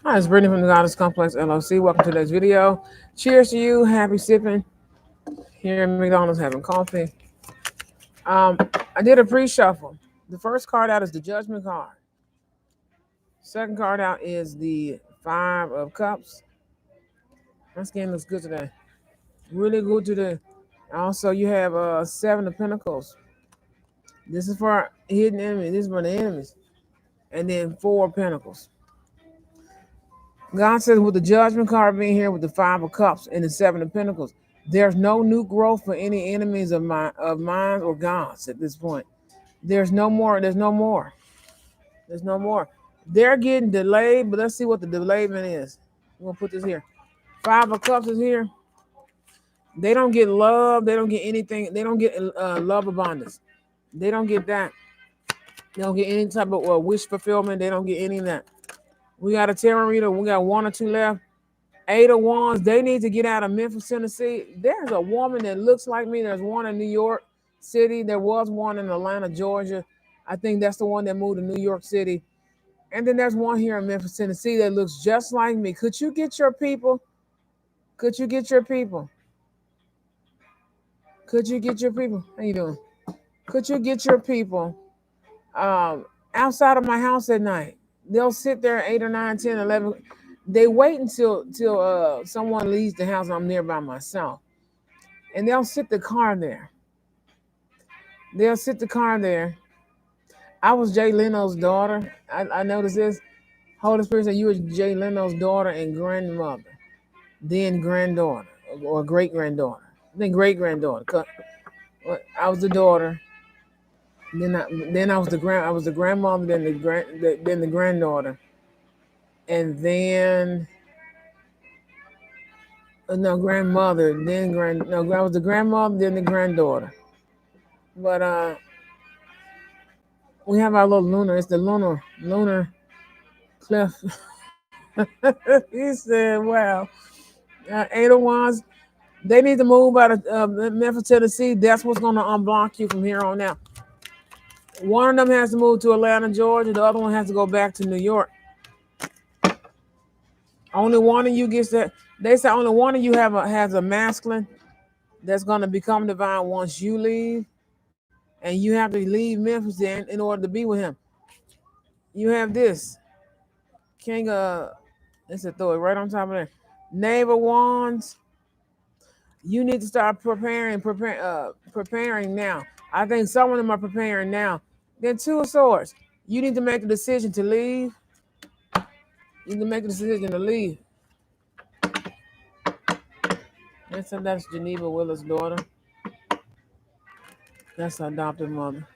Hi, it's Brittany from the Goddess Complex LLC. Welcome to today's video. Cheers to you. Happy sipping. Here at McDonald's having coffee. Um, I did a pre-shuffle. The first card out is the Judgment card. Second card out is the Five of Cups. My skin looks good today. Really good today. Also, you have Seven of Pentacles. This is for hidden enemies. This is for the enemies. And then Four of Pentacles. God says with the Judgment card being here with the Five of Cups and the Seven of Pentacles, there's no new growth for any enemies of mine or God's at this point. There's no more. There's no more. There's no more. They're getting delayed, but let's see what the delayment is. We're gonna put this here. Five of Cups is here. They don't get love. They don't get anything. They don't get love abundance. They don't get that. They don't get any type of wish fulfillment. They don't get any of that. We got a tarot reader. We got one or two left. Eight of Wands. They need to get out of Memphis, Tennessee. There's a woman that looks like me. There's one in New York City. There was one in Atlanta, Georgia. I think that's the one that moved to New York City. And then there's one here in Memphis, Tennessee that looks just like me. Could you get your people? Could you get your people? Could you get your people? How you doing? Could you get your people outside of my house at night? They'll sit there 8 or 9, 10, 11. They wait until someone leaves the house and I'm there by myself. And they'll sit the car there. They'll sit the car there. I was Jay Leno's daughter. I noticed this. Holy Spirit said you were Jay Leno's daughter and grandmother. Then granddaughter or great granddaughter. Then great granddaughter. I was the daughter. Then I was the grandmother. Then the granddaughter, and then no grandmother. Then I was the grandmother. Then the granddaughter. But we have our little lunar. It's the lunar cliff. He said, "Wow, Eight of Wands. They need to move out of Memphis, Tennessee. That's what's going to unblock you from here on out. One of them has to move to Atlanta, Georgia. The other one has to go back to New York. Only one of you gets that. They say only one of you has a masculine that's going to become divine once you leave, and you have to leave Memphis in order to be with him. You have this King of. Let's throw it right on top of there. Knave of Wands. You need to start preparing now. I think some of them are preparing now. Then Two of Swords. You need to make a decision to leave. You need to make a decision to leave. That's Geneva Willis' daughter. That's her adopted mother.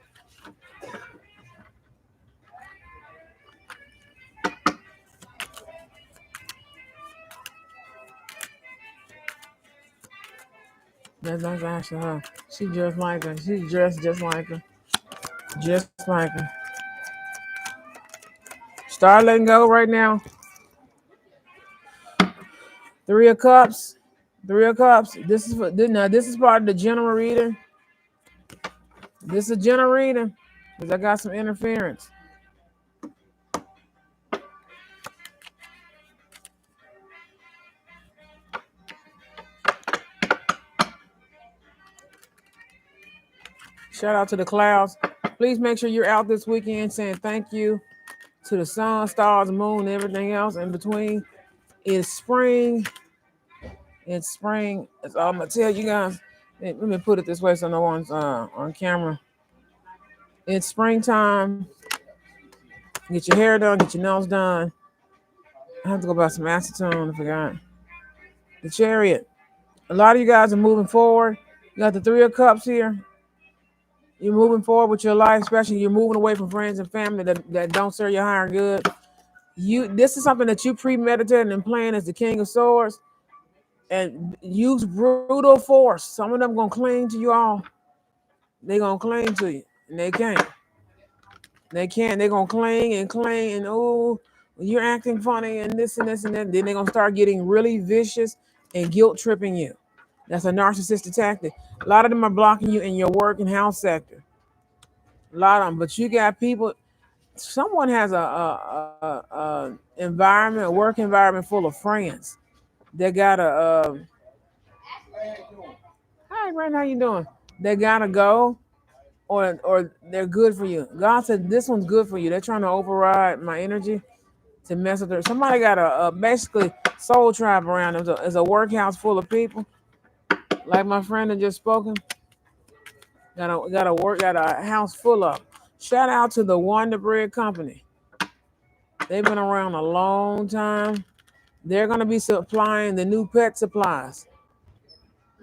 That's actually her. She just like her. She's dressed just like her. Just like her. Start letting go right now. Three of Cups. Three of Cups. This is part of the general reading. This is a general reading because I got some interference. Shout out to the clouds. Please make sure you're out this weekend saying thank you to the sun, stars, moon, and everything else in between. It's spring. It's spring. That's all I'm gonna tell you guys. Let me put it this way so no one's on camera. It's springtime. Get your hair done, get your nails done. I have to go buy some acetone. I forgot. The Chariot. A lot of you guys are moving forward. You got the Three of Cups here. You're moving forward with your life, especially you're moving away from friends and family that don't serve your higher good. This is something that you premeditated and planned as the King of Swords, and use brutal force. Some of them gonna cling to you all. They gonna cling to you, and they can't. They can't. They're gonna cling and oh, you're acting funny and this and this and that. Then they're gonna start getting really vicious and guilt tripping you. That's a narcissistic tactic. A lot of them are blocking you in your work and house sector. A lot of them, but you got people. Someone has a environment, a work environment full of friends. They got a hi, Brandon, how you doing? They gotta go, or they're good for you. God said this one's good for you. They're trying to override my energy to mess with her. Somebody got a basically soul tribe around them. It's a workhouse full of people, like my friend had just spoken. Got a house full of. Shout out to the Wonder Bread Company. They've been around a long time. They're gonna be supplying the new pet supplies.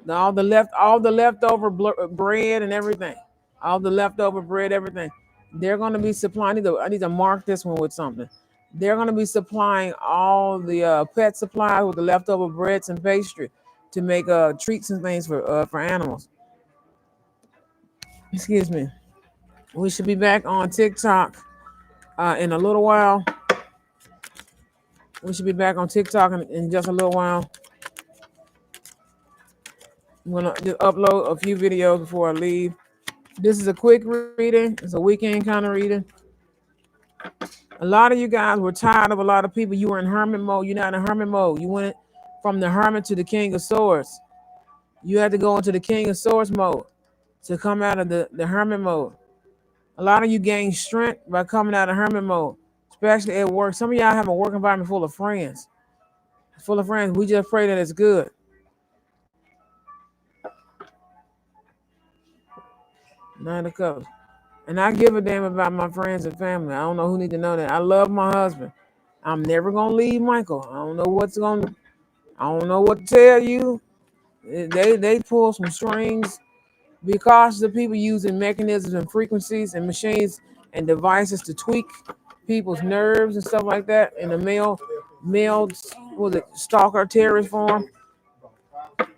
All the leftover bread and everything. All the leftover bread, everything. They're gonna be supplying. I need to mark this one with something. They're gonna be supplying all the pet supplies with the leftover breads and pastry to make treats and things for animals. Excuse me. We should be back on TikTok in a little while. We should be back on TikTok in just a little while. I'm gonna just upload a few videos before I leave. This is a quick reading. It's a weekend kind of reading. A lot of you guys were tired of a lot of people. You were in hermit mode. You're not in hermit mode. You went from the hermit to the king of swords. You had to go into the king of swords mode to come out of the hermit mode. A lot of you gained strength by coming out of hermit mode, especially at work. Some of y'all have a work environment full of friends. Full of friends. We just pray that it's good. Nine of Cups. And I give a damn about my friends and family. I don't know who need to know that. I love my husband. I'm never gonna leave Michael. I don't know what to tell you. They pull some strings. Be cautious of people using mechanisms and frequencies and machines and devices to tweak people's nerves and stuff like that in the male was it stalker terrorist form.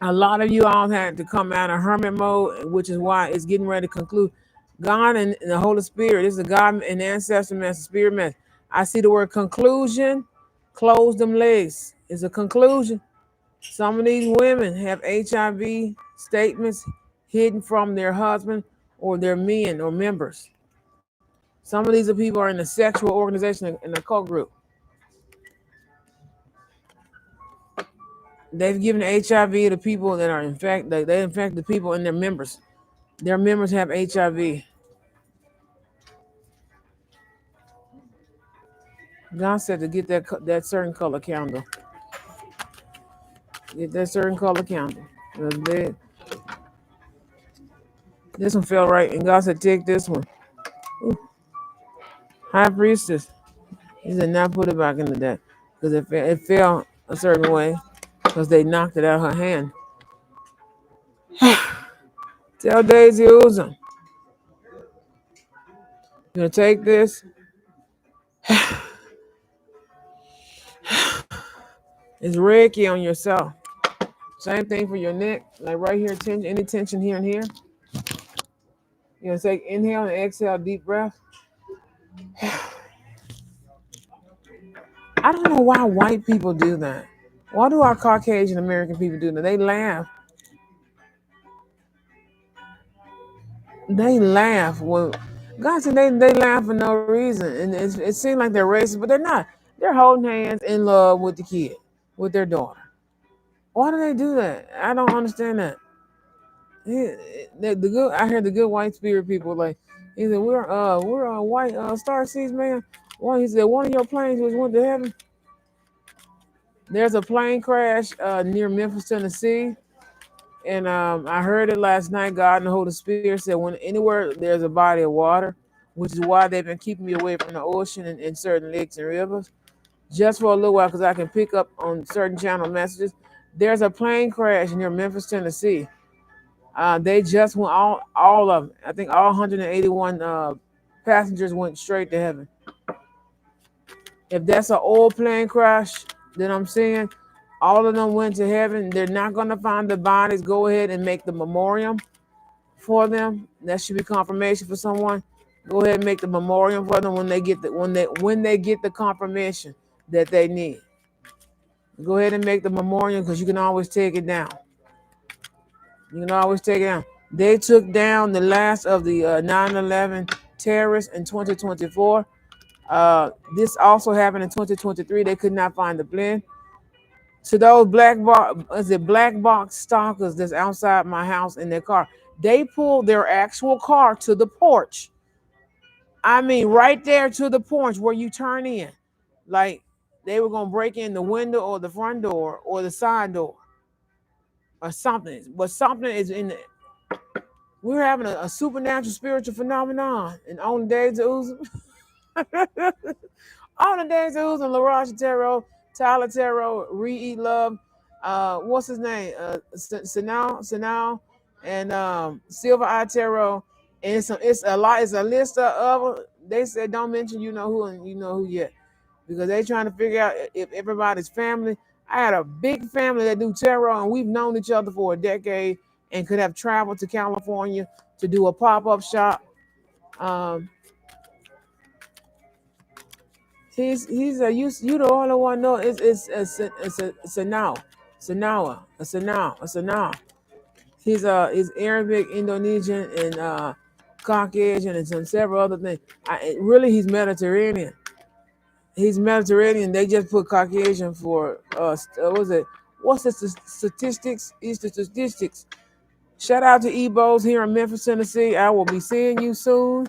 A lot of you all had to come out of hermit mode, which is why it's getting ready to conclude. God and the Holy Spirit, this is a God and ancestor message, spirit message. I see the word conclusion, close them legs. It's a conclusion. Some of these women have HIV statements hidden from their husband or their men or members. Some of these people are in the sexual organization in the cult group. They've given HIV to people that are infected. They infect the people and their members. Their members have HIV. God said to get that certain color candle. Get that certain color candle. This one fell right, and God said take this one. Ooh, High Priestess. He said not put it back into that because it fell a certain way because they knocked it out of her hand. Tell Daisy Uzum, you're gonna take this. It's Reiki on yourself. Same thing for your neck, like right here, tension, any tension here and here. You're gonna take inhale and exhale, deep breath. I don't know why white people do that. Why do our Caucasian American people do that? They laugh. They laugh. Well, God said they laugh for no reason. And it seems like they're racist, but they're not. They're holding hands in love with the kid, with their daughter. Why do they do that? I don't understand that. The good, I heard the good white spirit people like, he said, we're white star seeds, man. One, he said, one of your planes was went to heaven. There's a plane crash near Memphis, Tennessee. And I heard it last night. God and the Holy Spirit said, when anywhere there's a body of water, which is why they've been keeping me away from the ocean and certain lakes and rivers, just for a little while, because I can pick up on certain channel messages. There's a plane crash near Memphis, Tennessee. They just went all of them. I think all 181 passengers went straight to heaven. If that's an oil plane crash, then I'm saying all of them went to heaven. They're not going to find the bodies. Go ahead and make the memorial for them. That should be confirmation for someone. Go ahead and make the memorial for them when they get the confirmation that they need. Go ahead and make the memorial because you can always take it down. You can always take it down. They took down the last of the 9/11 terrorists in 2024. This also happened in 2023. They could not find the blend. To those black box stalkers that's outside my house in their car, they pulled their actual car to the porch. I mean, right there to the porch where you turn in. Like they were gonna break in the window or the front door or the side door or something. But something is in the we're having a supernatural spiritual phenomenon in on the days of Uzzah. On the days of Uzzah, LaRoche Tarot, Tyler Tarot, Reed Love, what's his name? Sanal, and Silver Eye Tarot. And it's a lot, it's a list of they said don't mention you know who and you know who yet. Because they trying to figure out if everybody's family. I had a big family that do tarot, and we've known each other for a decade, and could have traveled to California to do a pop-up shop. Um, he's a you the only one know it's a now, it's a now. He's Arabic, Indonesian, and Caucasian, and some several other things. Really, he's Mediterranean. He's Mediterranean. They just put Caucasian for what was it? What's the statistics? It's the statistics. Shout out to Ebos here in Memphis, Tennessee. I will be seeing you soon.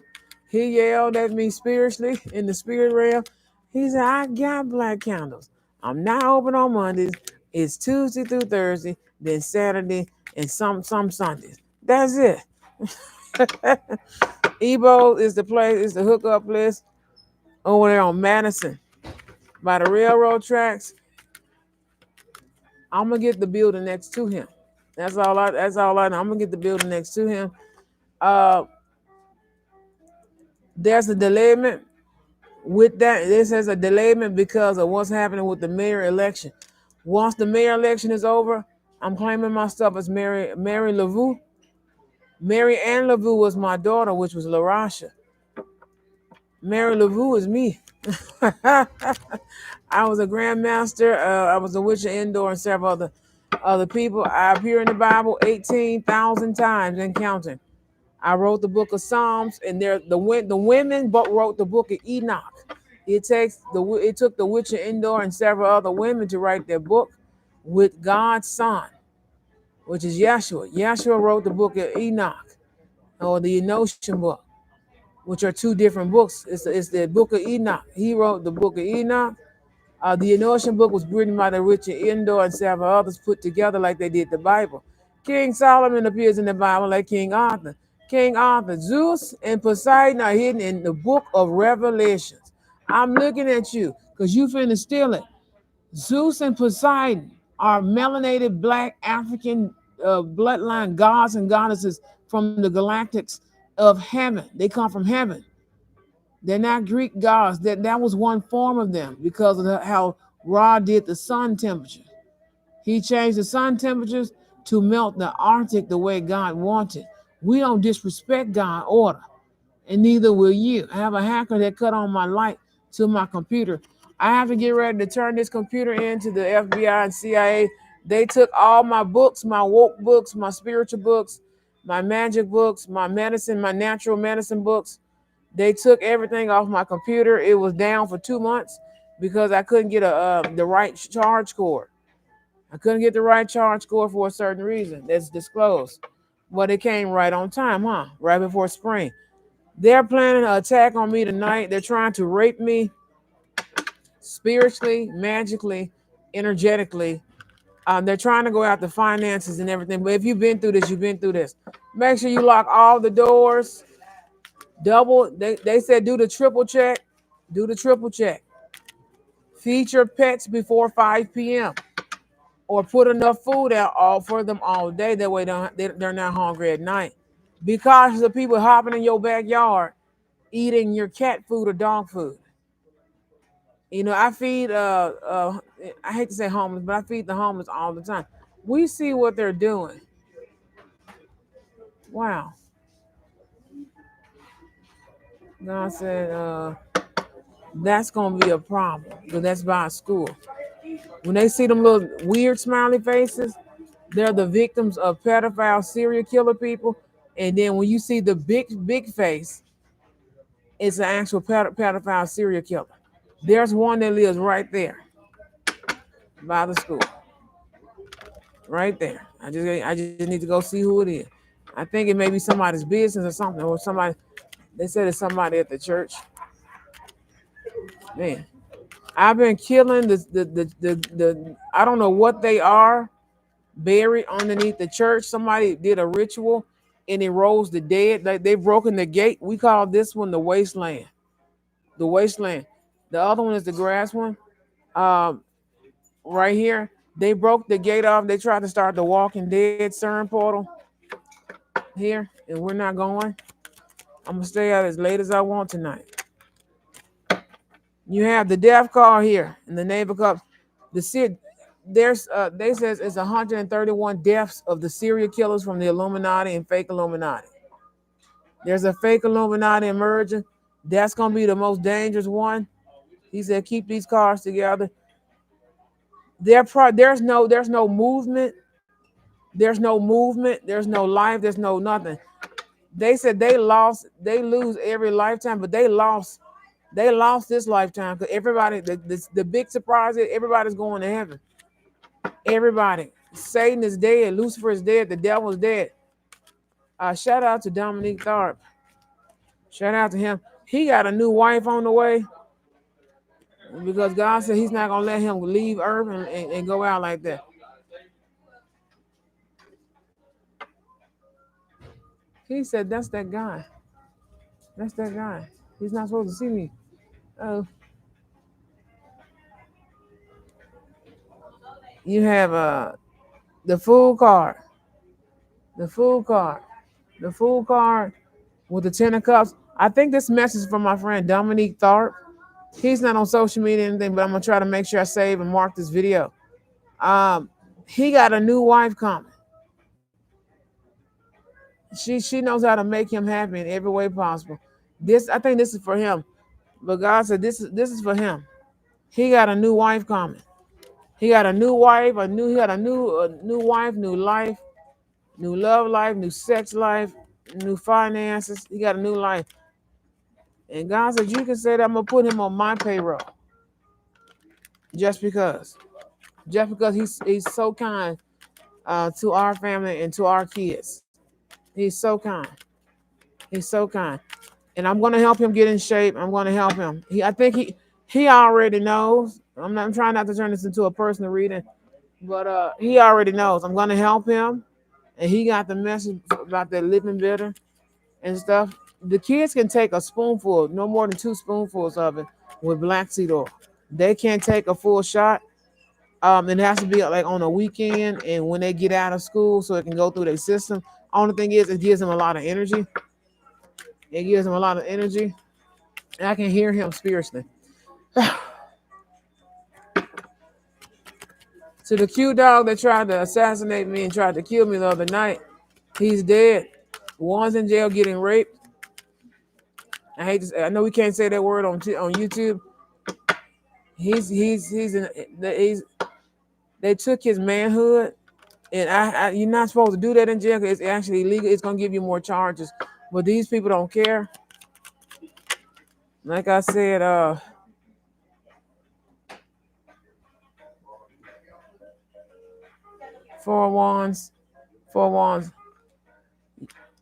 He yelled at me spiritually in the spirit realm. He said, I got black candles. I'm not open on Mondays. It's Tuesday through Thursday, then Saturday, and some Sundays. That's it. Ebo is the place, is the hookup list over there on Madison by the railroad tracks. I'm gonna get the building next to him. That's all I know. I'm gonna get the building next to him. Uh there's a delayment with that. This has a delayment because of what's happening with the mayor election. Once the mayor election is over, I'm claiming my stuff as Mary LaVue. Mary Ann LaVue was my daughter, which was LaRasha. Mary LaVue is me. I was a grandmaster. I was a witch of Endor and several other people. I appear in the Bible 18,000 times and counting. I wrote the book of Psalms, and the women wrote the book of Enoch. It took the witch of Endor and several other women to write their book with God's son, which is Yeshua. Yeshua wrote the book of Enoch or the Enochian book, which are two different books. It's the book of Enoch. He wrote the book of Enoch. The Enochian book was written by the Richard Endor and several others put together like they did the Bible. King Solomon appears in the Bible like King Arthur. King Arthur, Zeus and Poseidon are hidden in the book of Revelations. I'm looking at you because you finna steal it. Zeus and Poseidon are melanated black African bloodline gods and goddesses from the galactics of heaven. They come from heaven. They're not Greek gods. That was one form of them because of how Ra did the sun temperature. He changed the sun temperatures to melt the Arctic the way God wanted. We don't disrespect God's order, and neither will you. I have a hacker that cut on my light to my computer. I have to get ready to turn this computer into the FBI and CIA. They took all my books, my woke books, my spiritual books, my magic books, my medicine, my natural medicine books. They took everything off my computer. It was down for 2 months because I couldn't get the right charge cord. I couldn't get the right charge cord for a certain reason that's disclosed. But it came right on time, huh? Right before spring. They're planning an attack on me tonight. They're trying to rape me spiritually, magically, energetically. They're trying to go after finances and everything. But if you've been through this, you've been through this. Make sure you lock all the doors. They said do the triple check. Do the triple check. Feed your pets before 5 p.m. or put enough food out all for them all day. That way they're not hungry at night. Be cautious of people hopping in your backyard eating your cat food or dog food. You know, I feed I hate to say homeless, but I feed the homeless all the time. We see what they're doing. Wow. God said that's gonna be a problem because that's by a school. When they see them little weird smiley faces, they're the victims of pedophile serial killer people. And then when you see the big face, It's an actual pedophile serial killer. There's one that lives right there by the school, right there. I just need to go see who it is. I think it may be somebody's business or something, or somebody. They said it's somebody at the church. Man, I've been killing the I don't know what they are buried underneath the church. Somebody did a ritual and it rose the dead. They've broken the gate. We call this one the wasteland. The wasteland. The other one is the grass one. Um, right here. They broke the gate off. They tried to start the Walking Dead CERN portal here, and we're not going. I'm gonna stay out as late as I want tonight. You have the death call here in the neighbor cups. The there's they says it's 131 deaths of the serial killers from the Illuminati and fake Illuminati. There's a fake Illuminati emerging. That's gonna be the most dangerous one. He said, keep these cars together. There's no movement. There's no movement. There's no life. There's no nothing. They said they lose every lifetime, but they lost this lifetime because everybody, the big surprise is everybody's going to heaven. Everybody. Satan is dead. Lucifer is dead. The devil is dead. Shout out to Dominique Tharp. Shout out to him. He got a new wife on the way because God said he's not going to let him leave earth and go out like that. He said, that's that guy. That's that guy. He's not supposed to see me. Oh, you have the food card. The food card. The food card with the 10 of cups. I think this message is from my friend Dominique Tharp. He's not on social media or anything, but I'm gonna try to make sure I save and mark this video. Um, he got a new wife coming. She knows how to make him happy in every way possible. I think this is for him. But God said this is for him. He got a new wife coming. He got a new wife, he got a new wife, new life, new love life, new sex life, new finances. He got a new life. And God said, you can say that I'm gonna put him on my payroll. Just because. Just because he's so kind to our family and to our kids. He's so kind. He's so kind. And I'm gonna help him get in shape. I'm gonna help him. I think he already knows. I'm trying not to turn this into a personal reading, but he already knows. I'm gonna help him. And he got the message about that living better and stuff. The kids can take a spoonful, no more than 2 spoonfuls of it with black seed oil. They can't take a full shot. It has to be like on a weekend and when they get out of school so it can go through their system. Only thing is it gives them a lot of energy. It gives them a lot of energy. And I can hear him spiritually. To the cute dog that tried to assassinate me and tried to kill me the other night, he's dead. One's in jail getting raped. I know we can't say that word on YouTube. They took his manhood, and you're not supposed to do that in jail because it's actually illegal. It's gonna give you more charges, but these people don't care. Like I said, 4 wands, 4 wands.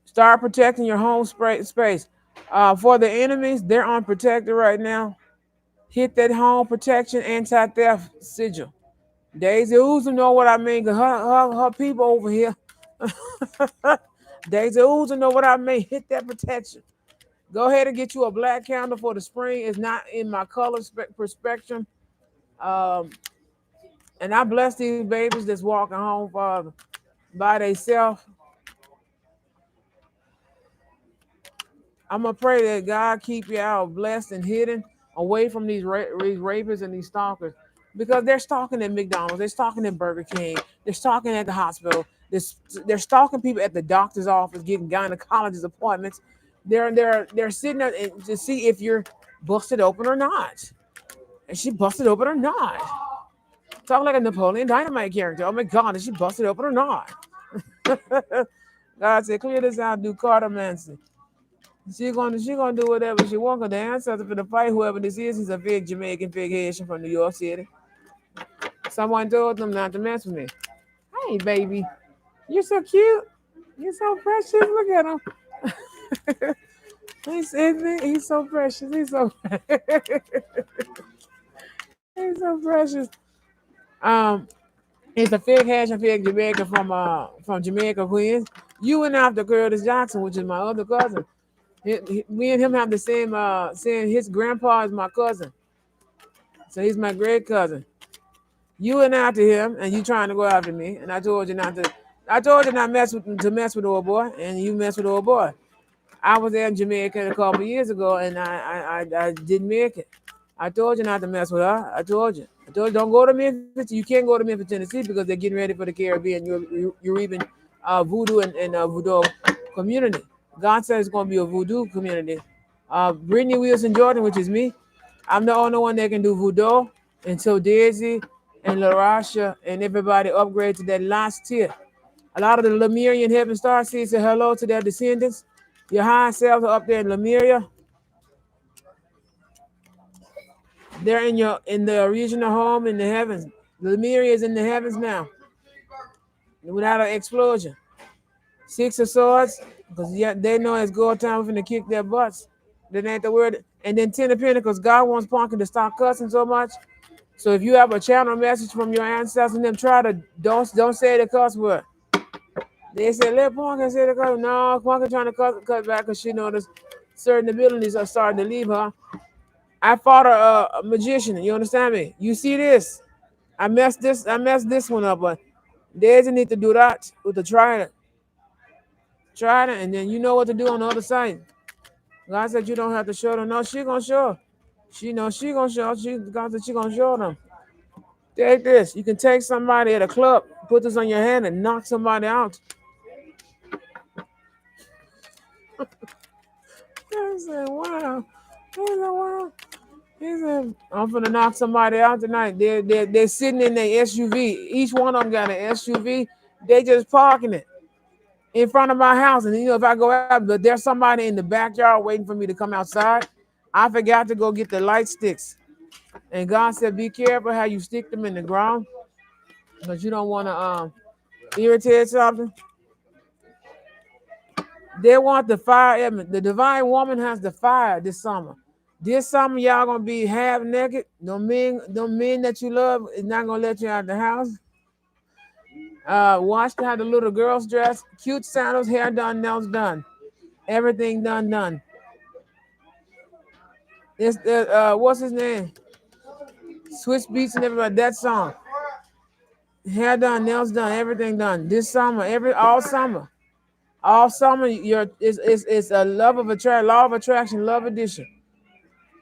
Start protecting your home space. For the enemies, they're unprotected right now. Hit that home protection anti-theft sigil. Daisy Ooze know what I mean. Cause her people over here. Daisy Ooze know what I mean. Hit that protection. Go ahead and get you a black candle for the spring. It's not in my color spectrum. Um, and I bless these babies that's walking home, Father, by themselves. I'm gonna pray that God keep y'all blessed and hidden away from these rapists and these stalkers, because they're stalking at McDonald's, they're stalking at Burger King, they're stalking at the hospital, they're stalking people at the doctor's office, getting gynecologist appointments. They're sitting there to see if you're busted open or not. Is she busted open or not? Talk like a Napoleon Dynamite character. Oh my God, is she busted open or not? God said, clear this out, do cartomancy. She gonna do whatever she want. 'Cause the ancestor for the fight, whoever this is, he's a big Jamaican, big Haitian from New York City. Someone told them not to mess with me. Hey, baby, you're so cute. You're so precious. Look at him. He's so precious. He's so precious. Um, it's a fig hash and fig Jamaica from Jamaica, Queens. You went after Curtis Jackson, which is my other cousin. Me and him have the same. His grandpa is my cousin, so he's my great cousin. You went after him, and you trying to go after me, and I told you not to. I told you not mess with the old boy, and you mess with the old boy. I was there in Jamaica a couple of years ago, and I didn't make it. I told you not to mess with her. I told you. I told you don't go to Memphis. You can't go to Memphis, Tennessee, because they're getting ready for the Caribbean. You're even voodoo and voodoo community. God says it's going to be a voodoo community. Brittany Wilson Jordan, which is me, I'm the only one that can do voodoo until Daisy and LaRasha and everybody upgrade to that last tier. A lot of the Lemurian heaven star seeds say hello to their descendants. Your high selves are up there in Lemuria. They're in the original home in the heavens. Lemuria is in the heavens now, without an explosion. Six of Swords, because yeah, they know it's go time for them to kick their butts. That ain't the word. And then Ten of Pentacles, God wants Punkin to stop cussing so much. So if you have a channel message from your ancestors and them, try to don't say the cuss word. They said let Punkin say the cuss. No, Punkin trying to cut back because she noticed certain abilities are starting to leave her. I fought a magician. You understand me? You see this? I messed this one up, but Daisy need to do that with the trident. Trident, and then you know what to do on the other side. God said you don't have to show them. No, she gonna show. She knows she gonna show. God said she gonna show them. Take this. You can take somebody at a club, put this on your hand, and knock somebody out. I said, wow. I said, wow. He said, I'm gonna knock somebody out tonight. They're sitting in their SUV. Each one of them got an SUV. They just parking it in front of my house. And if I go out, but there's somebody in the backyard waiting for me to come outside. I forgot to go get the light sticks. And God said, be careful how you stick them in the ground, because you don't want to irritate something. They want the fire element. The divine woman has the fire this summer. This summer, y'all gonna be half naked. The men that you love is not gonna let you out the house. Watch how the little girls dress. Cute sandals, hair done, nails done, everything done. It's the what's his name? Switch beats and everybody. That song. Hair done, nails done, everything done. This summer, all summer, it's a law of attraction, love addition.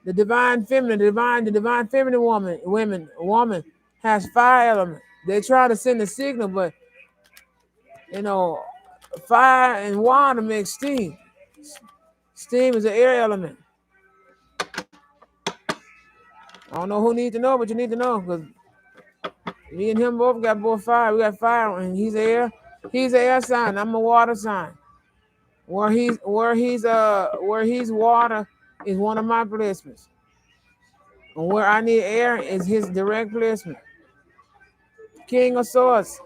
The divine feminine, the divine feminine woman has fire element. They try to send a signal, but you know, fire and water make steam. Steam is an air element. I don't know who needs to know, but you need to know because me and him both fire. We got fire, and he's air. He's an air sign. I'm a water sign. Where he's water is one of my placements. And where I need air is his direct placement. King of Swords.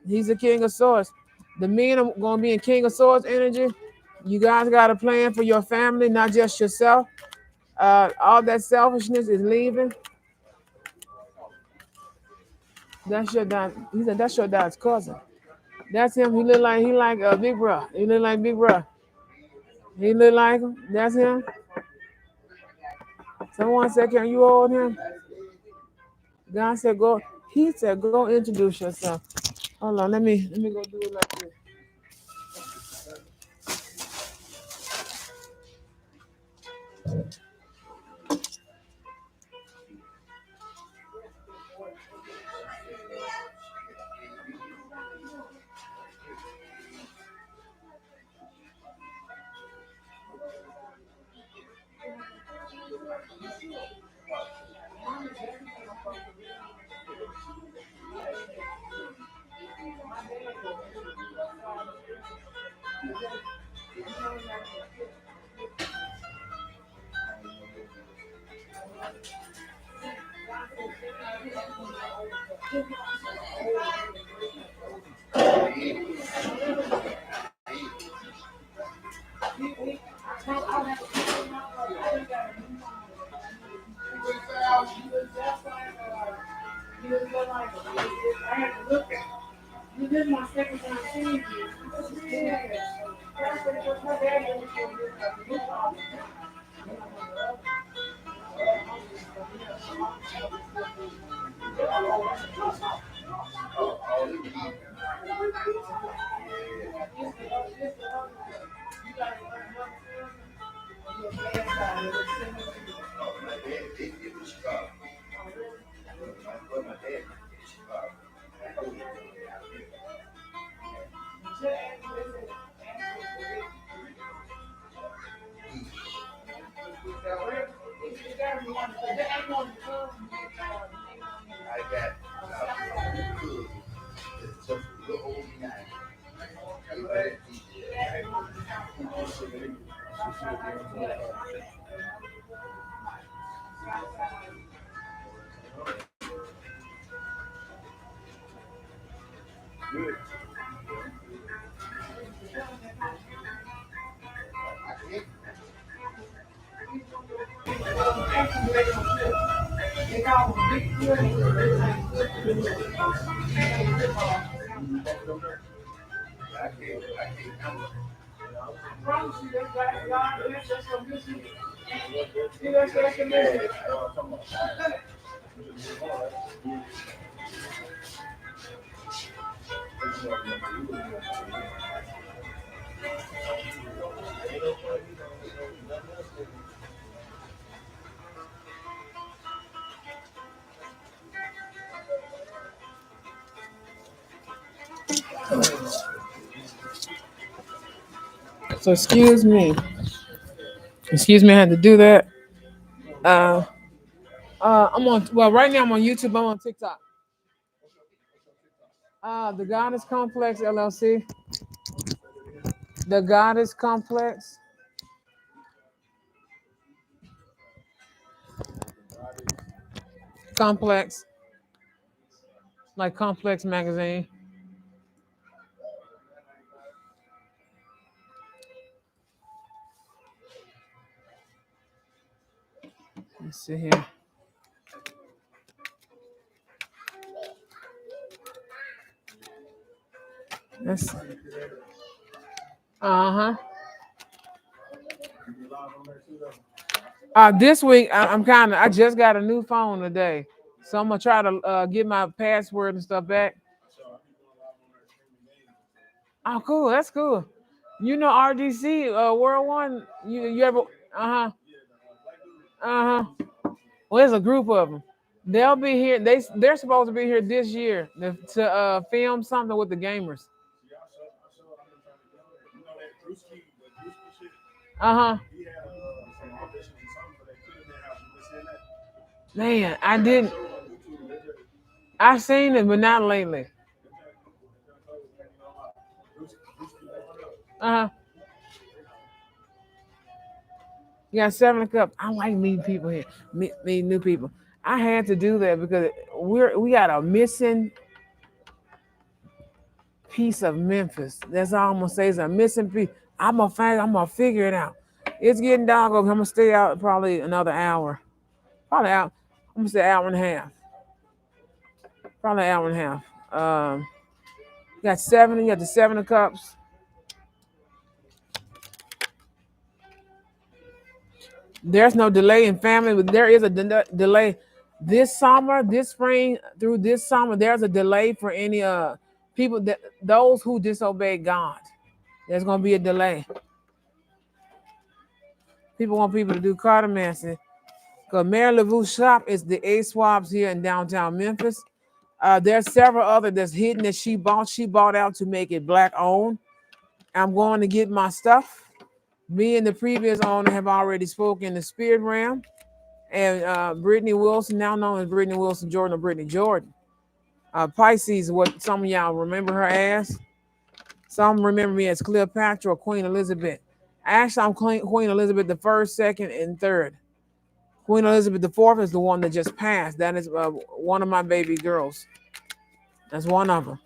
He's a King of Swords. The men are gonna be in King of Swords energy. You guys got a plan for your family, not just yourself. All that selfishness is leaving. That's your dad. He said that's your dad's cousin. That's him. He like Big Bro. He look like Big Bro. He look like him. That's him. Someone said, "Can you hold him?" God said, "Go." He said, "Go introduce yourself." Hold on. Let me go do it like this. So excuse me, I had to do that. Uh, I'm on. Well, right now I'm on YouTube. I'm on TikTok. The Goddess Complex LLC. The Goddess Complex, like Complex magazine. Let's see here. That's uh-huh. This week I'm kind of. I just got a new phone today, so I'm gonna try to get my password and stuff back. Oh, cool. That's cool. You know RDC, World One. You ever? Uh huh. Well, there's a group of them. They'll be here. They're supposed to be here this year to film something with the gamers. Uh huh. Man, I didn't. I seen it, but not lately. Uh huh. You got 7 cups. I like meeting people here, meeting new people. I had to do that because we got a missing piece of Memphis. That's all I'm gonna say is a missing piece. I'm gonna figure it out. It's getting dark. I'm gonna stay out probably another hour. Probably out. I'm gonna say hour and a half. Probably hour and a half. You got seven. You got the 7 cups. There's no delay in family, but there is a delay this summer, this spring through this summer. There's a delay for any people that those who disobey God. There's gonna be a delay. People want people to do cartomancy. Because Mary LaVouche shop is the A Swabs here in downtown Memphis. There's several other that's hidden that she bought. She bought out to make it black owned. I'm going to get my stuff. Me and the previous owner have already spoken in the spirit realm. And Brittany Wilson, now known as Brittany Wilson Jordan or Brittany Jordan. Pisces, what some of y'all remember her as. Some remember me as Cleopatra or Queen Elizabeth. Actually, I'm Queen Elizabeth the first, second, and third. Queen Elizabeth IV is the one that just passed. That is one of my baby girls. That's one of them.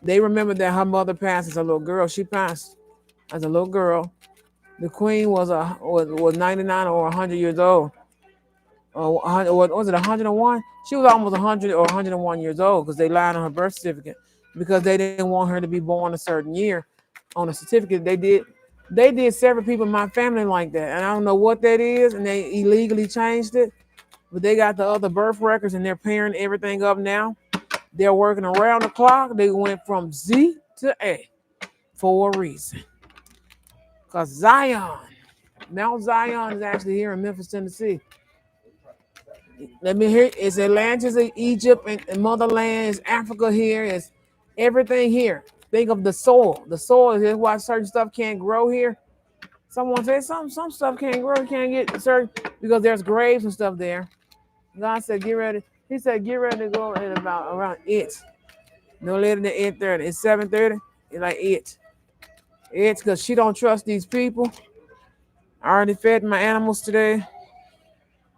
They remember that her mother passed as a little girl. She passed as a little girl. The queen was 99 or 100 years old. Or was it 101? She was almost 100 or 101 years old because they lied on her birth certificate because they didn't want her to be born a certain year on a certificate. They did several people in my family like that, and I don't know what that is, and they illegally changed it. But they got the other birth records, and they're pairing everything up now. They're working around the clock. They went from Z to A for a reason. Because Zion, Mount Zion is actually here in Memphis, Tennessee. Let me hear it's Atlantis, Egypt, and motherland is Africa here. It's everything here. Think of the soil. The soil is why certain stuff can't grow here. Someone said some stuff can't grow, can't get certain because there's graves and stuff there. God said, get ready. He said, get ready to go at about around it. No later than 8:30. It's 7:30. It's like it. It's because she don't trust these people. I already fed my animals today.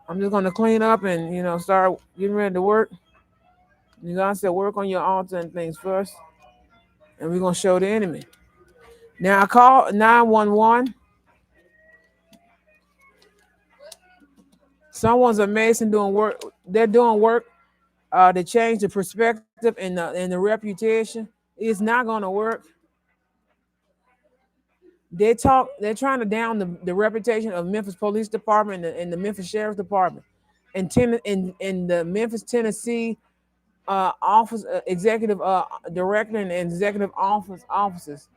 I'm just gonna clean up and start getting ready to work. And God said, work on your altar and things first, and we're gonna show the enemy. Now I call 911. Someone's a mason doing work. They're doing work to change the perspective and the reputation. It's not gonna work. They're trying to down the reputation of Memphis Police Department and the Memphis Sheriff's Department and the Memphis, Tennessee office executive director and executive offices.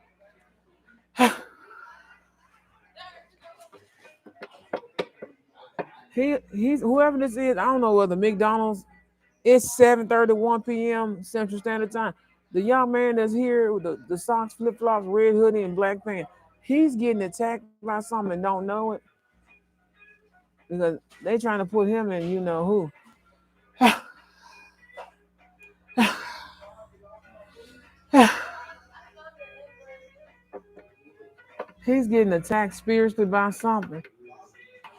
He's whoever this is. I don't know whether McDonald's. It's 7:31 p.m. Central Standard Time. The young man that's here with the socks, flip flops, red hoodie, and black pants. He's getting attacked by something and don't know it because they trying to put him in. You know who? He's getting attacked spiritually by something.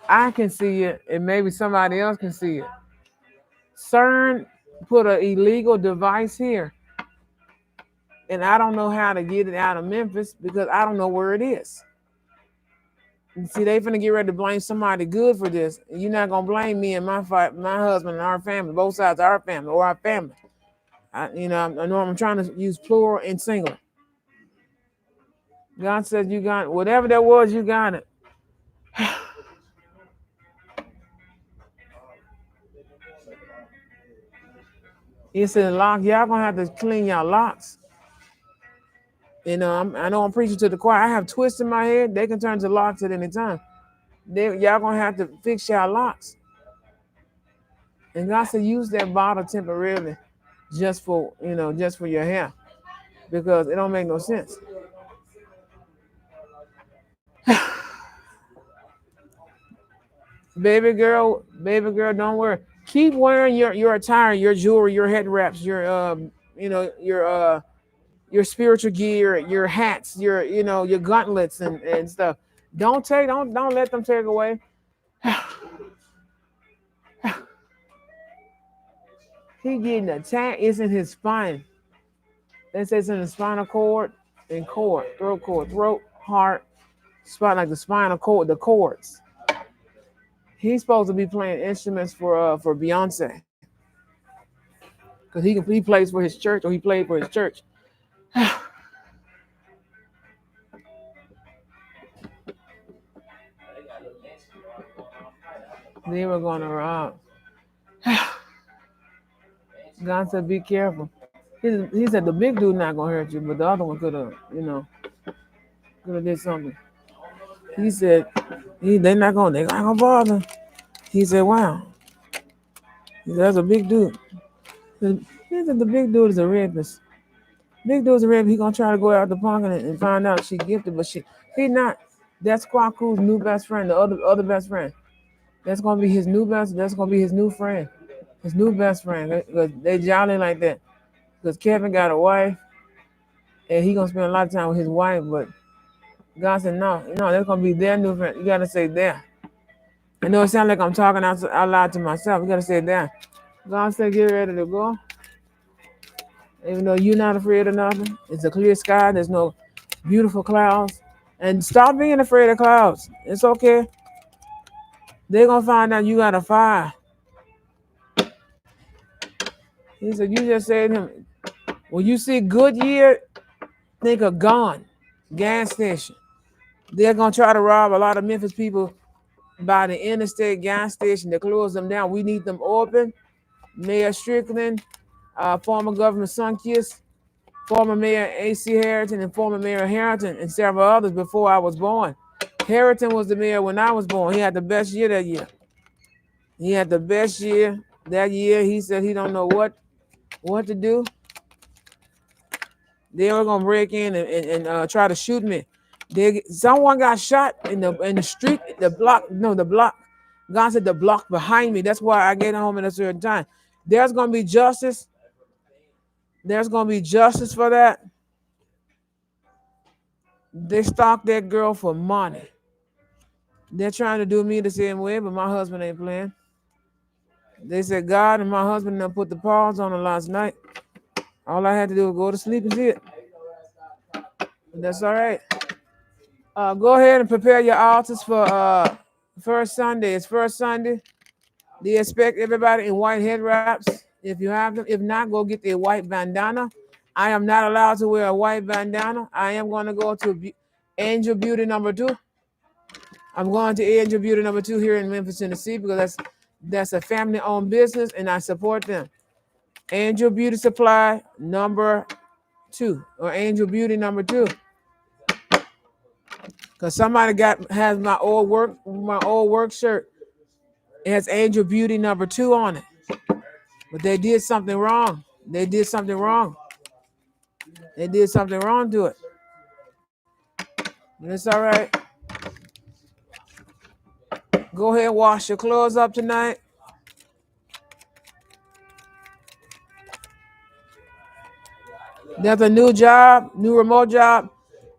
I can see it, and maybe somebody else can see it. CERN put an illegal device here, and I don't know how to get it out of Memphis because I don't know where it is. And see, they finna get ready to blame somebody good for this. You're not gonna blame me and my husband and our family, both sides of our family or our family. I know I'm trying to use plural and singular. God says you got whatever that was, you got it. He said, lock, y'all gonna have to clean y'all locks. I know I'm preaching to the choir. I have twists in my head. They can turn to locks at any time. Y'all gonna have to fix y'all locks. And God said, use that bottle temporarily, just for your hair, because it don't make no sense. Baby girl, don't worry. Keep wearing your attire, your jewelry, your head wraps, your spiritual gear, your hats, your gauntlets and stuff. Don't let them take away. He getting attacked. It's in his spine. It says in the spinal cord and throat, heart, spine, like the spinal cord, the cords. He's supposed to be playing instruments for Beyonce because he plays for his church or he played for his church. They were going to rob. God said, "Be careful." He said the big dude not gonna hurt you, but the other one could have did something. He said, they're not gonna bother. He said, "Wow." He said, "That's a big dude." He said, "The big dude is a rapist. Big dude's a rapist. He gonna try to go out the pocket and find out she gifted, but he not. That's Kwaku's new best friend, the other best friend. That's gonna be his new best. That's gonna be his new friend, his new best friend. Because they jolly like that. Because Kevin got a wife, and he gonna spend a lot of time with his wife. But God said, no, that's gonna be their new friend. You gotta say there. I know it sounds like I'm talking out loud to myself. We gotta say it down. God said, get ready to go. Even though you're not afraid of nothing, it's a clear sky. There's no beautiful clouds. And stop being afraid of clouds. It's okay. They're gonna find out you got a fire. He said, you just said to him, when you see Goodyear, think of gone. Gas station. They're gonna try to rob a lot of Memphis people by the interstate gas station to close them down. We need them open. Mayor Strickland, former Governor Sunkist, former Mayor A.C. Harrington, and former Mayor Harrington, and several others before I was born. Harrington was the mayor when I was born. He had the best year that year. He had the best year that year. He said he don't know what to do. They were gonna break in and try to shoot me. Someone got shot in the street, the block. No, the block. God said the block behind me. That's why I get home at a certain time. There's gonna be justice. There's gonna be justice for that. They stalked that girl for money. They're trying to do me the same way, but my husband ain't playing. They said God and my husband done put the pause on her last night. All I had to do was go to sleep and see it. That's all right. Go ahead and prepare your altars for first Sunday. It's first Sunday. They expect everybody in white head wraps if you have them. If not, go get a white bandana. I am not allowed to wear a white bandana. I am going to go to Angel Beauty #2. I'm going to Angel Beauty #2 here in Memphis, Tennessee, because that's a family-owned business, and I support them. Angel Beauty Supply #2, or Angel Beauty #2. Because somebody has my old work shirt. It has Angel Beauty #2 on it. But they did something wrong. They did something wrong. They did something wrong to it. But it's all right. Go ahead and wash your clothes up tonight. There's a new job, new remote job.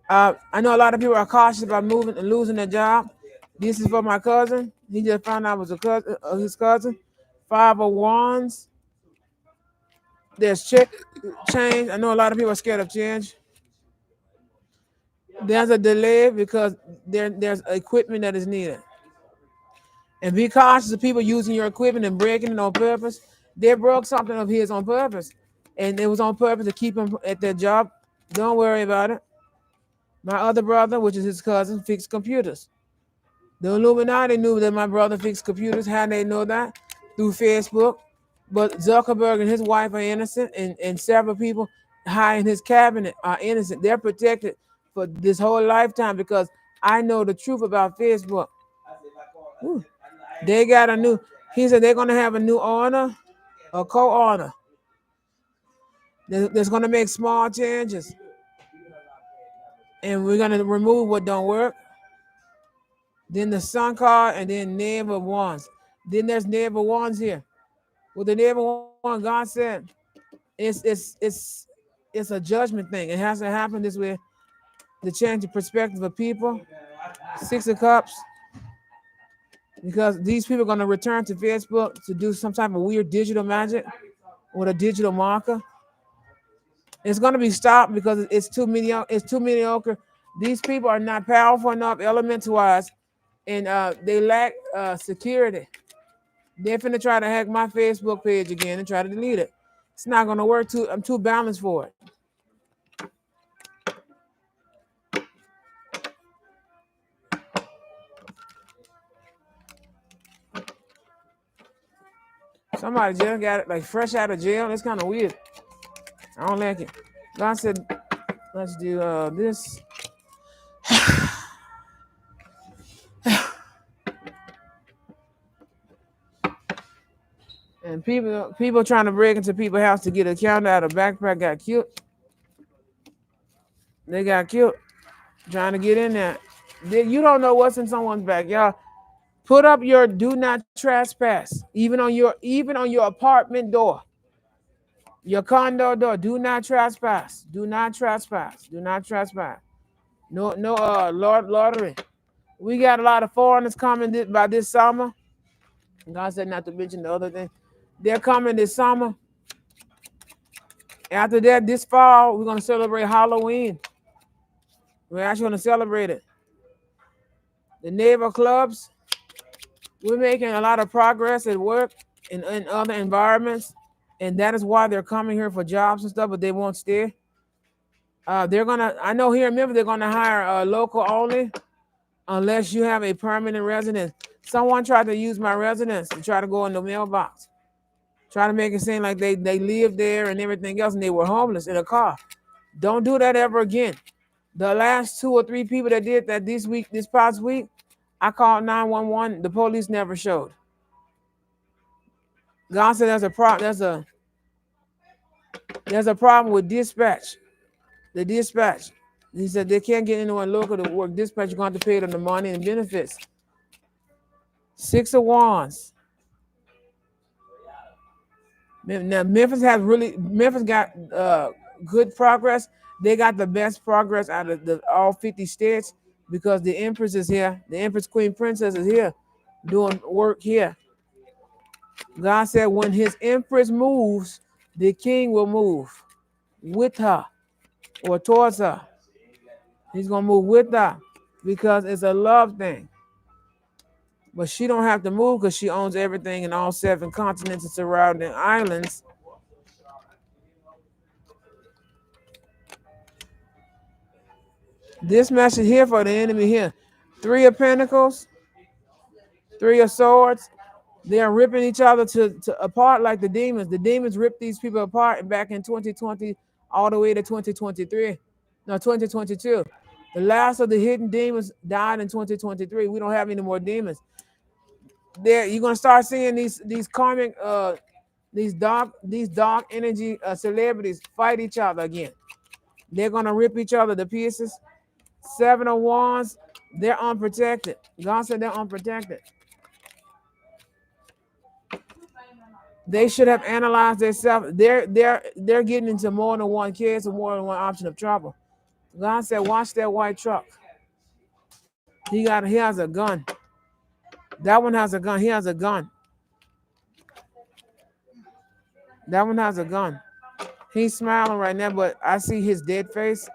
I know a lot of people are cautious about moving and losing their job. This is for my cousin. He just found out I was a cousin, his cousin. 501s. There's change. I know a lot of people are scared of change. There's a delay because there's equipment that is needed. And be cautious of people using your equipment and breaking it on purpose. They broke something of his on purpose. And it was on purpose to keep him at their job. Don't worry about it. My other brother, which is his cousin, fixed computers. The Illuminati knew that my brother fixed computers. How they know that? Through Facebook. But Zuckerberg and his wife are innocent, and several people high in his cabinet are innocent. They're protected for this whole lifetime because I know the truth about Facebook. Ooh. They got he said they're going to have a new owner, a co-owner. That's going to make small changes. And we're going to remove what don't work. Then the sun card, and then neighbor ones. Then there's neighbor ones here. With the neighbor one, God said, it's a judgment thing. It has to happen this way to change the perspective of people. 6 of Cups. Because these people are going to return to Facebook to do some type of weird digital magic with a digital marker. It's going to be stopped because it's too mediocre. These people are not powerful enough elements-wise, and they lack security. They're finna try to hack my Facebook page again and try to delete it. It's not going to work. I'm too balanced for it. Somebody just got it like fresh out of jail. It's kind of weird. I don't like it. God said, let's do this. And people trying to break into people's house to get a counter out of backpack got killed. They got killed trying to get in there. You don't know what's in someone's backyard. Put up your do not trespass, even on your apartment door, your condo door. Do not trespass. Do not trespass. Do not trespass. No lottery. We got a lot of foreigners coming by this summer. God said not to mention the other thing. They're coming this summer. After that, this fall, we're going to celebrate Halloween. We're actually going to celebrate it. The neighbor clubs, we're making a lot of progress at work and in other environments. And that is why they're coming here for jobs and stuff, but they won't stay. They're going to, I know here in Memphis, they're going to hire local only unless you have a permanent residence. Someone tried to use my residence to try to go in the mailbox. Try to make it seem like they lived there and everything else, and they were homeless in a car. Don't do that ever again. The last 2 or 3 people that did that this past week, I called 911. The police never showed. God said there's a problem. There's a problem with dispatch. The dispatch. He said they can't get anyone local to work dispatch. You're going to have to pay them the money and benefits. 6 of Wands. Now Memphis got good progress. They got the best progress out of all 50 states because the Empress is here. The Empress Queen Princess is here doing work here. God said when his Empress moves, the king will move with her or towards her. He's going to move with her because it's a love thing. But she don't have to move because she owns everything in all 7 continents and surrounding islands. This message here for the enemy here. 3 of Pentacles, 3 of Swords. They're ripping each other to apart like the demons. The demons ripped these people apart back in 2020 all the way to 2023. No, 2022. The last of the hidden demons died in 2023. We don't have any more demons. You're gonna start seeing these karmic these dark energy celebrities fight each other again. They're gonna rip each other to pieces. 7 of Wands, they're unprotected. God said they're unprotected. They should have analyzed themselves. They're getting into more than one case or more than one option of trouble. God said, watch that white truck. He has a gun. That one has a gun. He has a gun. That one has a gun. He's smiling right now, but I see his dead face.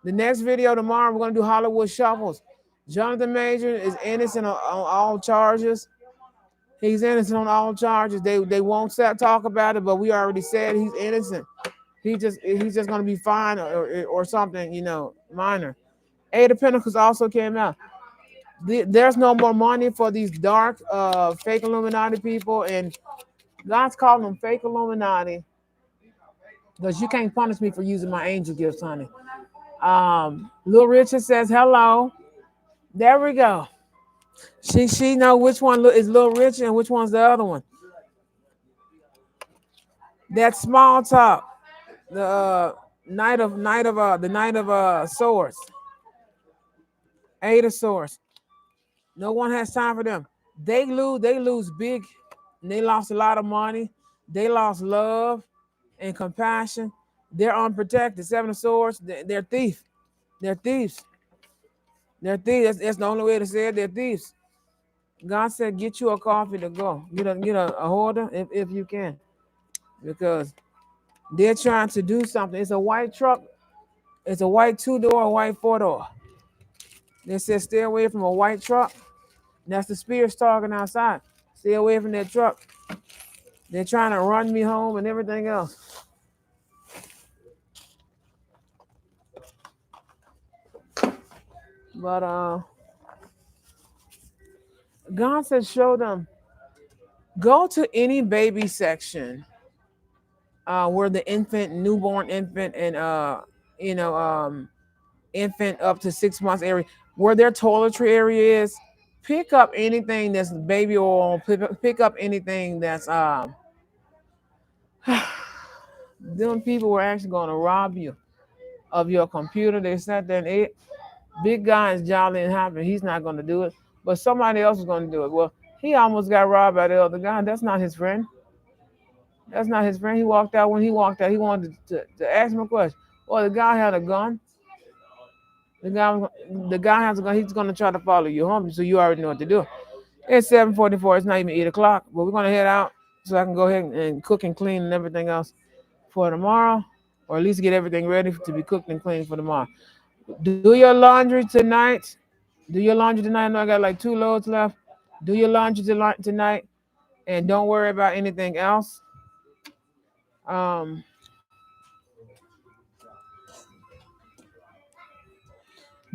The next video tomorrow, we're going to do Hollywood Shuffles. Jonathan Major is innocent on all charges. He's innocent on all charges. They won't talk about it, but we already said he's innocent. He's just going to be fine or something, minor. 8 of Pentacles also came out. There's no more money for these dark, fake Illuminati people, and God's calling them fake Illuminati because you can't punish me for using my angel gifts, honey. Lil Richard says hello. There we go. She know which one is Lil Richard and which one's the other one. That small talk, the Knight of Swords, 8 of Swords. No one has time for them. They lose big. And they lost a lot of money. They lost love and compassion. They're unprotected. 7 of Swords. They're thieves. They're thieves. They're thieves. That's the only way to say it. They're thieves. God said, get you a coffee to go. Get a holder if you can, because they're trying to do something. It's a white truck. It's a white 2-door, white 4-door. They said, stay away from a white truck. That's the spirits talking outside. Stay away from that truck. They're trying to run me home and everything else. But God said, show them. Go to any baby section where the newborn infant, and infant up to 6 months area, where their toiletry area is. Pick up anything that's baby oil. Pick up anything that's them people were actually going to rob you of your computer. They sat there and ate. Big guy is jolly and happy. He's not going to do it, but somebody else is going to do it. Well, he almost got robbed by the other guy. That's not his friend. That's not his friend. He walked out. When he walked out, he wanted to ask him a question. Well, the guy had a gun. The guy, the guy has to go. He's gonna try to follow you home, so you already know what to do. It's 7:44. It's not even 8 o'clock, but we're gonna head out so I can go ahead and cook and clean and everything else for tomorrow, or at least get everything ready to be cooked and clean for tomorrow. Do your laundry tonight. Do your laundry tonight. I know I got like 2 loads left. Do your laundry tonight, and don't worry about anything else. Um,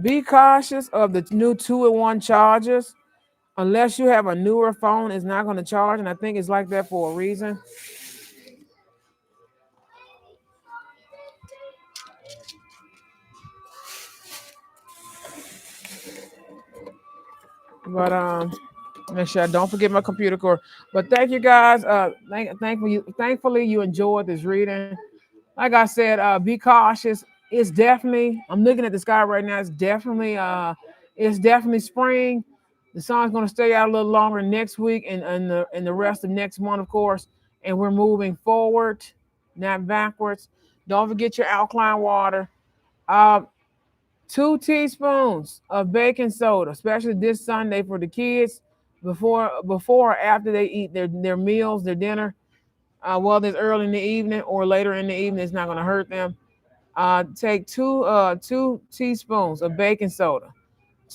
be cautious of the new two-in-one chargers. Unless you have a newer phone, it's not going to charge, and I think it's like that for a reason. But make sure I don't forget my computer cord. But thank you guys. Thankfully you enjoyed this reading. Like I said, be cautious. It's definitely. I'm looking at the sky right now. It's definitely spring. The sun's gonna stay out a little longer next week and the rest of next month, of course. And we're moving forward, not backwards. Don't forget your alkaline water. Uh, 2 teaspoons of baking soda, especially this Sunday for the kids, before or after they eat their meals, their dinner. Whether it's early in the evening or later in the evening, it's not going to hurt them. Take two teaspoons of baking soda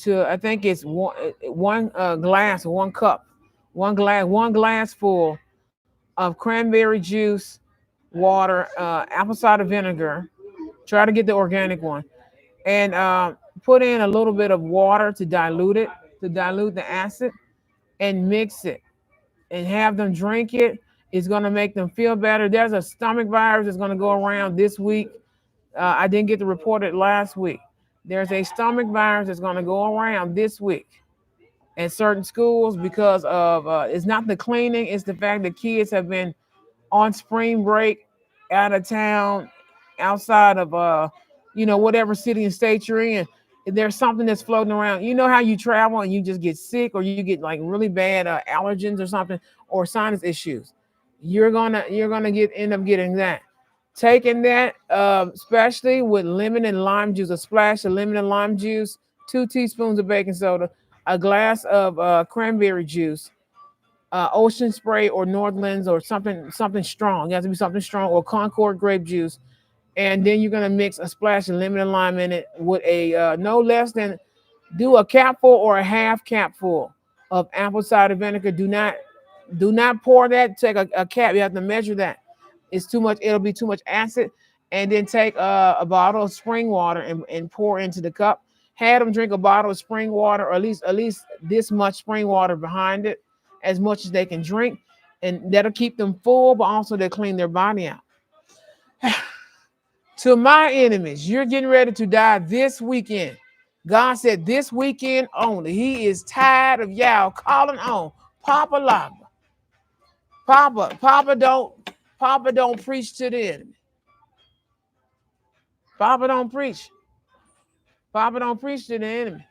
to I think it's one glass or 1 cup, one glass full of cranberry juice, water, apple cider vinegar. Try to get the organic one, and put in a little bit of water to dilute it, to dilute the acid, and mix it and have them drink it. It's going to make them feel better. There's a stomach virus that's going to go around this week. I didn't get to report it last week. There's a stomach virus that's going to go around this week in certain schools because of it's not the cleaning, it's the fact that kids have been on spring break, out of town, outside of whatever city and state you're in. There's something that's floating around. You know how you travel and you just get sick or you get like really bad allergens or something or sinus issues. You're gonna get end up getting that. Taking that, especially with lemon and lime juice, a splash of lemon and lime juice, 2 teaspoons of baking soda, a glass of cranberry juice, ocean spray or Northlands or something strong. It has to be something strong or Concord grape juice. And then you're gonna mix a splash of lemon and lime in it with a no less than do a capful or a half capful of apple cider vinegar. Do not pour that. Take a cap. You have to measure that. It's too much. It'll be too much acid. And then take a bottle of spring water and pour into the cup. Have them drink a bottle of spring water, or at least this much spring water behind it, as much as they can drink, and that'll keep them full, but also they'll clean their body out. To my enemies, you're getting ready to die this weekend. God said this weekend only. He is tired of y'all calling on Papa Lava. Papa don't preach to the enemy. Papa don't preach. Papa don't preach to the enemy.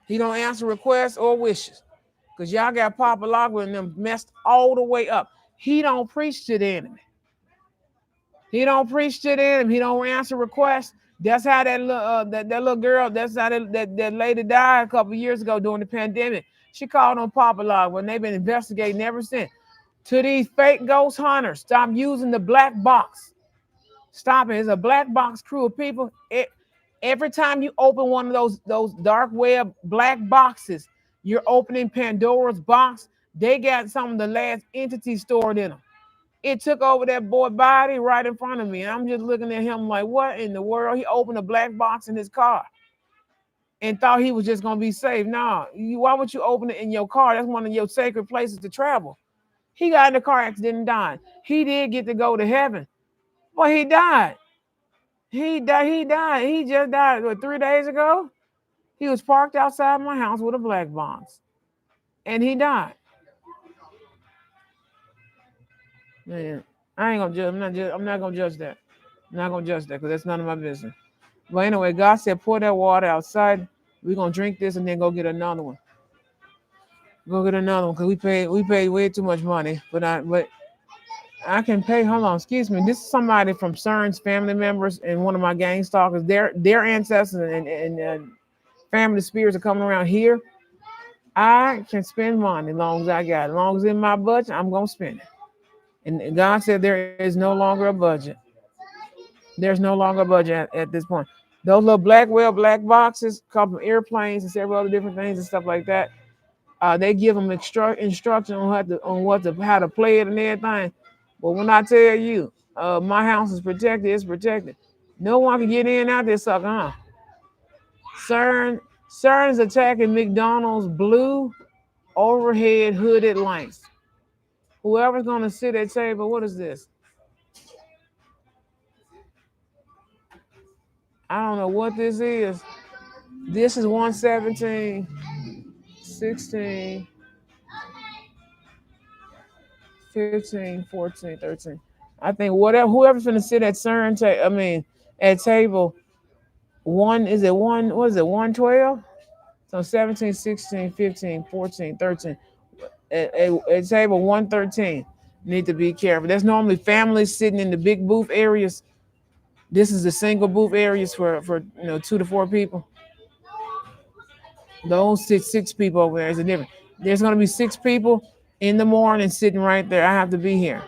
He don't answer requests or wishes. Because y'all got Papa Lava and them messed all the way up. He don't preach to the enemy. He don't preach to them. He don't answer requests. That's how that little girl. That's how that lady died a couple years ago during the pandemic. She called on Papa Log when they've been investigating ever since. To these fake ghost hunters, stop using the black box. Stop it. It's a black box crew of people. Every time you open one of those dark web black boxes, you're opening Pandora's box. They got some of the last entities stored in them. It took over that boy body right in front of me. And I'm just looking at him like, what in the world? He opened a black box in his car and thought he was just going to be safe. No, why would you open it in your car? That's one of your sacred places to travel. He got in a car accident and died. He did get to go to heaven, but he died. He died. He died. He just died, 3 days ago? He was parked outside my house with a black box, and he died. Man, I ain't gonna judge. I'm not gonna judge that. I'm not gonna judge that because that's none of my business. But anyway, God said, pour that water outside. We're gonna drink this and then go get another one. Go get another one because we paid way too much money. But I can pay. Hold on, excuse me. This is somebody from CERN's family members and one of my gang stalkers. Their ancestors and family spirits are coming around here, I can spend money as long as I got it. As long as it's in my budget, I'm gonna spend it. And God said there is no longer a budget. There's no longer a budget at this point. Those little black boxes come from airplanes and several other different things and stuff like that. They give them instruction on how to play it and everything. But when I tell you, my house is protected, it's protected. No one can get in and out this sucker, huh? CERN's attacking McDonald's blue overhead hooded lights. Whoever's gonna sit at table, what is this? I don't know what this is. This is 117, 16, 15, 14, 13. I think whatever whoever's gonna sit at at table one is it one what is it 112? So 17, 16, 15, 14, 13. At table 113. Need to be careful. There's normally families sitting in the big booth areas. This is the single booth areas for 2 to 4 people. Those six people over there is a different. There's gonna be 6 people in the morning sitting right there. I have to be here.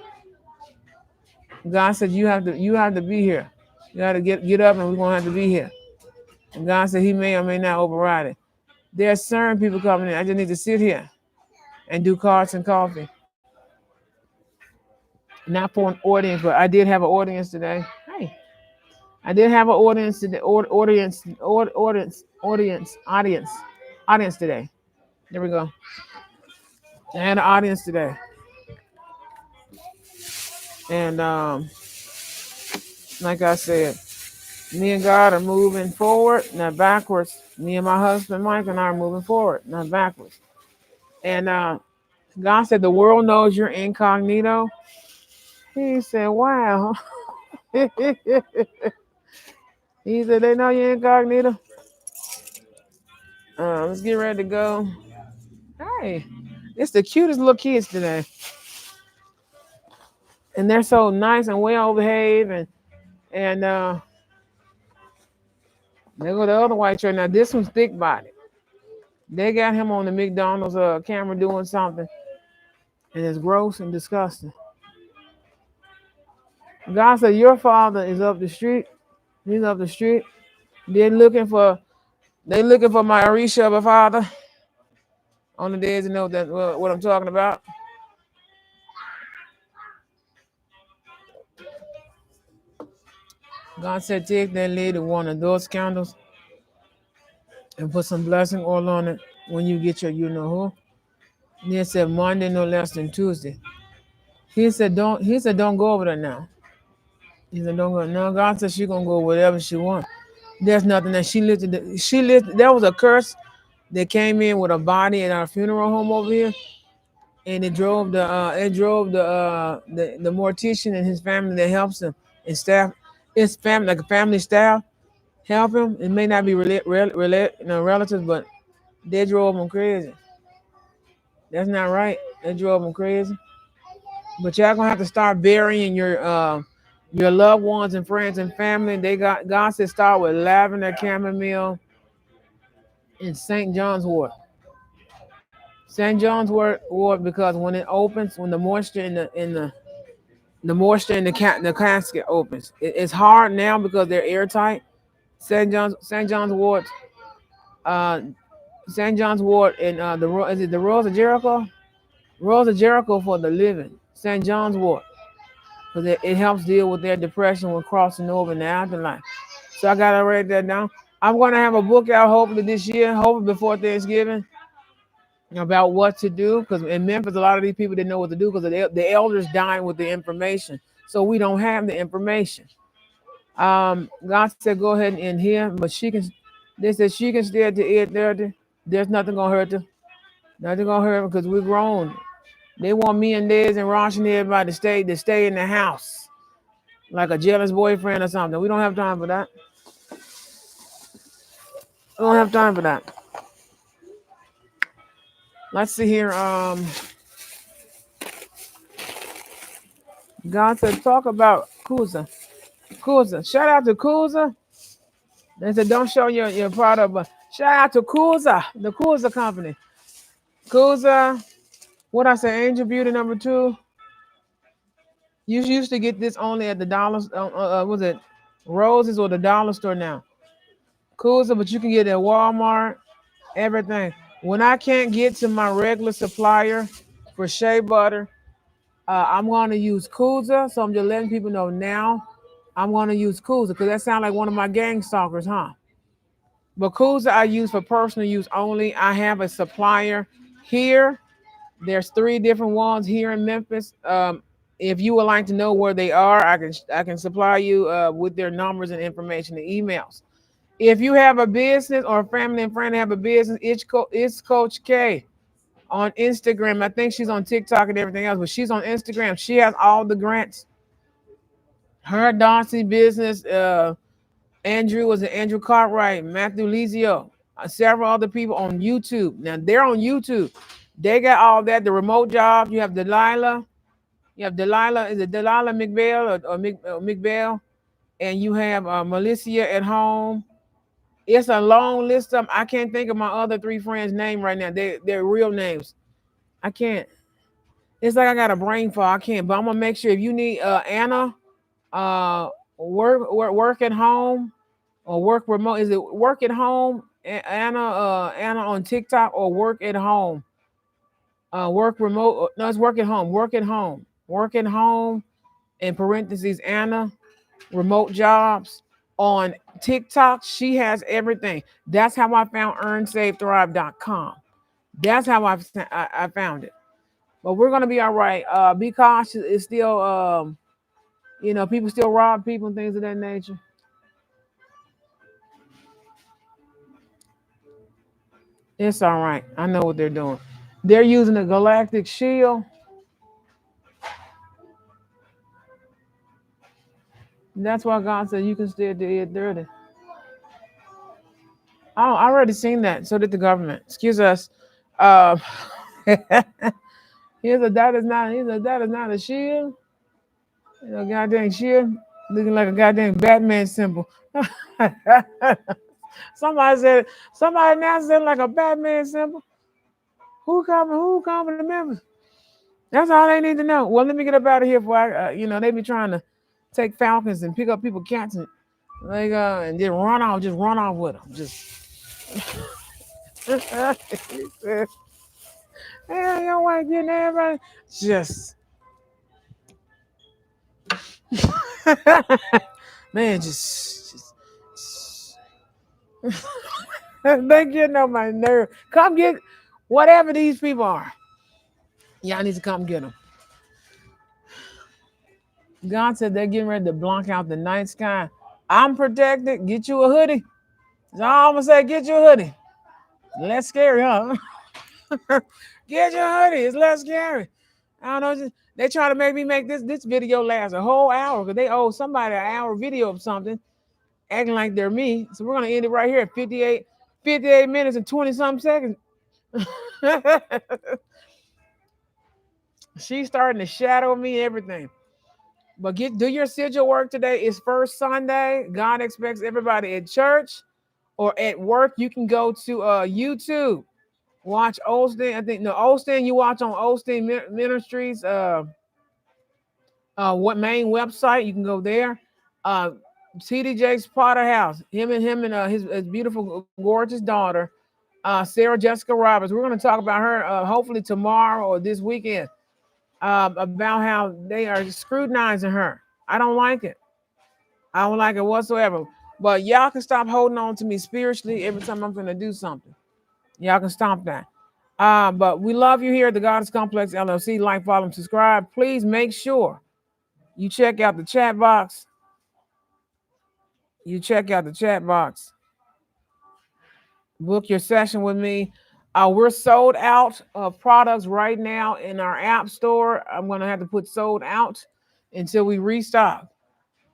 God said you have to be here. You gotta get up and we're gonna have to be here. And God said he may or may not override it. There's certain people coming in. I just need to sit here and do cards and coffee. Not for an audience, but I did have an audience today. Hey, I did have an audience today. Audience today. There we go. I had an audience today, and like I said, me and God are moving forward, not backwards. Me and my husband Mike and I are moving forward, not backwards. And God said the world knows you're incognito. He said, "Wow." He said, "They know you're incognito." Let's get ready to go. Hey, it's the cutest little kids today, and they're so nice and well behaved, and they go the other white shirt. Now this one's thick body. They got him on the McDonald's camera doing something, and it's gross and disgusting. God said, "Your father is up the street. He's up the street. They're looking for my Arisha father on the days to know that what I'm talking about." God said, "Take that lady one of those candles and put some blessing oil on it when you get your you know who." And he said Monday no less than Tuesday. He said don't go over there now. He said don't go. No, God said she gonna go whatever she wants. There's nothing that she lived. There was a curse that came in with a body at our funeral home over here, and it drove the mortician and his family that helps him and staff, his family like a family staff help him. It may not be relatives, but they drove him crazy. That's not right. They drove him crazy. But y'all gonna have to start burying your loved ones and friends and family. They got God said start with lavender, chamomile, and St. John's wort. St. John's wort because when it opens, when the moisture in the casket opens, it's hard now because they're airtight. St. John's wort, uh, St. John's wort, and is it the Rose of Jericho? Rose of Jericho for the living. St. John's wort because it helps deal with their depression when crossing over in the afterlife. So I gotta write that down. I'm gonna have a book out hopefully this year, hopefully before Thanksgiving, about what to do. Because in Memphis, a lot of these people didn't know what to do because the elders dying with the information. So we don't have the information. God said go ahead and end here, but she can. They said she can stay at the 8:30. There's nothing gonna hurt her. Nothing gonna hurt her because we're grown. They want me and Liz and Rosh and everybody to stay in the house like a jealous boyfriend or something. We don't have time for that. We don't have time for that. Let's see here. God said talk about Kuza. Shout out to Kuza. They said don't show your product, but Shout out to Kuza, the Kuza company. Kuza, what I say, Angel Beauty number 2. You used to get this only at the dollars. Was it Roses or the dollar store now? Kuza, but you can get it at Walmart. Everything. When I can't get to my regular supplier for shea butter, I'm going to use Kuza. So I'm just letting people know now. I'm going to use Kuza because that sounds like one of my gang stalkers, huh? But Kuza I use for personal use only. I have a supplier here. There's 3 different ones here in Memphis. If you would like to know where they are, I can supply you with their numbers and information and emails. If you have a business or a family and friend that have a business, it's Coach K on Instagram. I think she's on TikTok and everything else, but she's on Instagram. She has all the grants. Her Darcy business, Andrew was Andrew Cartwright, Matthew Lizio, several other people on YouTube. Now they're on YouTube. They got all that. The remote job. You have Delilah. You have Delilah. Is it Delilah McBell or McBell? And you have Melissa at home. It's a long list of them. I can't think of my other 3 friends' name right now. They're real names. I can't. It's like I got a brain fog. I can't. But I'm gonna make sure if you need Anna, uh, work at home or work remote. Is it work at home? Anna on TikTok or work at home? Work remote. No, it's work at home. Work at home. Work at home. In parentheses, Anna remote jobs on TikTok. She has everything. That's how I found earnsavethrive.com. That's how I found it. But we're gonna be all right. Be cautious. It's still people still rob people and things of that nature. It's all right. I know what they're doing. They're using the galactic shield. That's why God said you can still do it dirty. Oh, I already seen that. So did the government. Excuse us. Uh, that is not a shield. Goddamn shield. Looking like a goddamn Batman symbol. Somebody now said like a Batman symbol. Who coming to Memphis? That's all they need to know. Well, let me get up out of here before they be trying to take falcons and pick up people cats and and just run off with them. Just hey, your wife getting everybody. Just man, just they getting on my nerve. Come get whatever these people are. Y'all need to come get them. God said they're getting ready to block out the night sky. I'm protected. Get you a hoodie. That's all I'm gonna say. Get you a hoodie. Less scary, huh? Get your hoodie. It's less scary. I don't know. They try to make me make this video last a whole hour because they owe somebody an hour video of something, acting like they're me. So we're gonna end it right here at 58 minutes and 20 something seconds. She's starting to shadow me, everything. But do your sigil work today. It's first Sunday. God expects everybody at church or at work. You can go to YouTube. Watch Osteen. I think no Osteen. You watch on Osteen Ministries. What main website? You can go there. TD Jakes Potter House. Him and his beautiful, gorgeous daughter, Sarah Jessica Roberts. We're going to talk about her hopefully tomorrow or this weekend. About how they are scrutinizing her. I don't like it. I don't like it whatsoever. But y'all can stop holding on to me spiritually every time I'm going to do something. Y'all can stop that. But we love you here at the Goddess Complex LLC. Like, follow, and subscribe. Please make sure you check out the chat box. Book your session with me. We're sold out of products right now in our app store. I'm going to have to put sold out until we restock.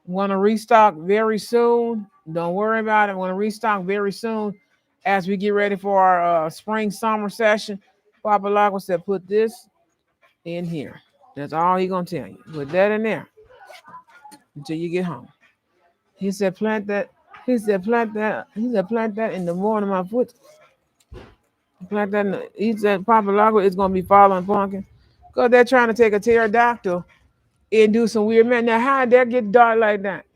I'm going to restock very soon. Don't worry about it. I'm going to restock very soon as we get ready for our spring summer session. Papa Lago said, put this in here. That's all he's going to tell you. Put that in there until you get home. He said, plant that. He said plant that. He said plant that in the morning. My foot. Plant that. He said Papa Lago is gonna be following pumpkin, cause they're trying to take a pterodactyl and do some weird man. Now how did that get dark like that?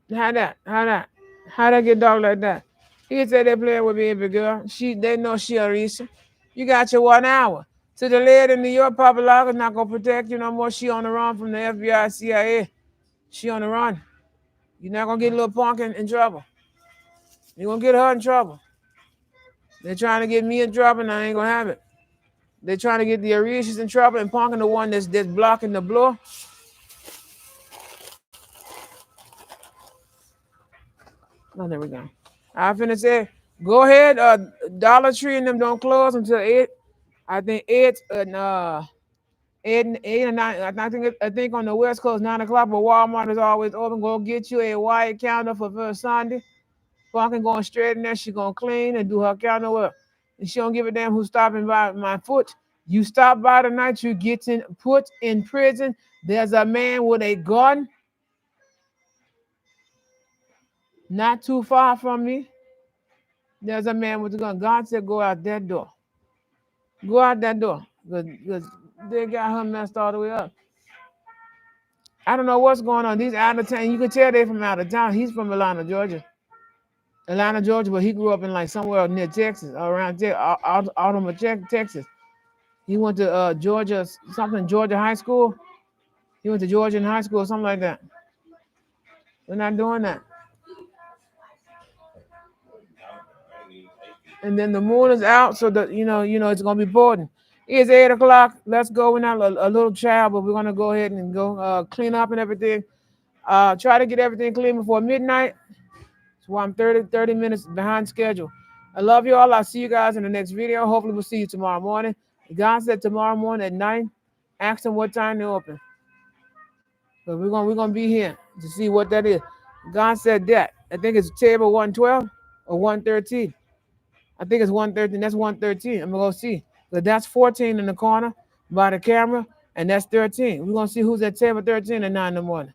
How that get dark like that? He said they playing with baby girl. They know she a reason. You got your 1 hour. To the lady in New York, Papa Laga's not gonna protect you no more. She on the run from the FBI, CIA. She on the run. You're not gonna get little punk in trouble. You're gonna get her in trouble. They're trying to get me in trouble, and I ain't gonna have it. They're trying to get the Arishas in trouble, and punking the one that's blocking the blow. Oh, there we go. I finna say, go ahead. Dollar Tree and them don't close until 8. I think 8 and 8 and 9. I think on the West Coast 9 o'clock, but Walmart is always open. Go get you a white counter for first Sunday. Pumpkin going straight in there. She gonna clean and do her counter work. And she don't give a damn who's stopping by my foot. You stop by tonight, you getting put in prison. There's a man with a gun not too far from me. There's a man with a gun. God said, go out that door. Go out that door. Because they got her messed all the way up. I don't know what's going on. These out of town, you can tell they're from out of town. He's from Atlanta, Georgia. Atlanta, Georgia, but he grew up in like somewhere near Texas, around Alabama, Texas. He went to Georgia, something Georgia High School. He went to Georgia in high school, something like that. We're not doing that. And then the moon is out, so that it's gonna be important. It's 8 o'clock. Let's go. We're not a little child, but we're gonna go ahead and go clean up and everything. Try to get everything clean before midnight. That's why I'm 30 minutes behind schedule. I love you all. I'll see you guys in the next video. Hopefully we'll see you tomorrow morning. God said tomorrow morning at 9. Ask them what time they open. But we're gonna be here to see what that is. God said that. I think it's table 112 or 113. I think it's 113. That's 113. I'm gonna go see. But that's 14 in the corner by the camera, and that's 13. We're gonna see who's at table 13 at 9 in the morning.